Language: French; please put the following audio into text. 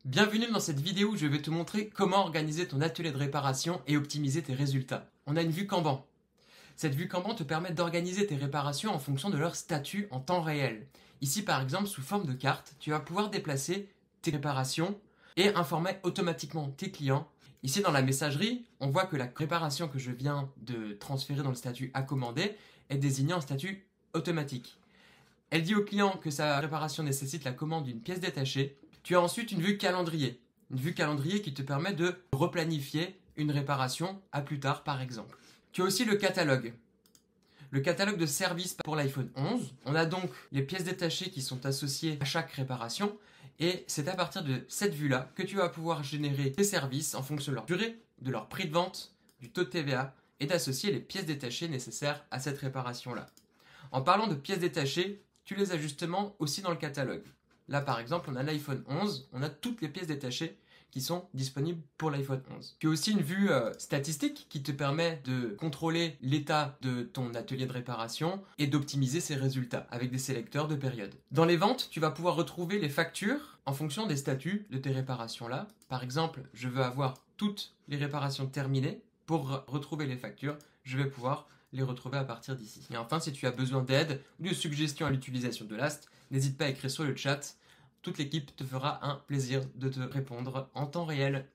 Bienvenue dans cette vidéo où je vais te montrer comment organiser ton atelier de réparation et optimiser tes résultats. On a une vue Kanban. Cette vue Kanban te permet d'organiser tes réparations en fonction de leur statut en temps réel. Ici par exemple sous forme de carte, tu vas pouvoir déplacer tes réparations et informer automatiquement tes clients. Ici dans la messagerie, on voit que la réparation que je viens de transférer dans le statut à commander est désignée en statut automatique. Elle dit au client que sa réparation nécessite la commande d'une pièce détachée. Tu as ensuite une vue calendrier. Une vue calendrier qui te permet de replanifier une réparation à plus tard par exemple. Tu as aussi le catalogue. Le catalogue de services pour l'iPhone 11. On a donc les pièces détachées qui sont associées à chaque réparation. Et c'est à partir de cette vue-là que tu vas pouvoir générer tes services en fonction de leur durée, de leur prix de vente, du taux de TVA et d'associer les pièces détachées nécessaires à cette réparation-là. En parlant de pièces détachées, tu les as justement aussi dans le catalogue. Là, par exemple, on a l'iPhone 11, on a toutes les pièces détachées qui sont disponibles pour l'iPhone 11. Tu as aussi une vue statistique qui te permet de contrôler l'état de ton atelier de réparation et d'optimiser ses résultats avec des sélecteurs de période. Dans les ventes, tu vas pouvoir retrouver les factures en fonction des statuts de tes réparations-là. Par exemple, je veux avoir toutes les réparations terminées. Pour retrouver les factures, je vais pouvoir les retrouver à partir d'ici. Et enfin, si tu as besoin d'aide ou de suggestions à l'utilisation de Last, n'hésite pas à écrire sur le chat. Toute l'équipe te fera un plaisir de te répondre en temps réel.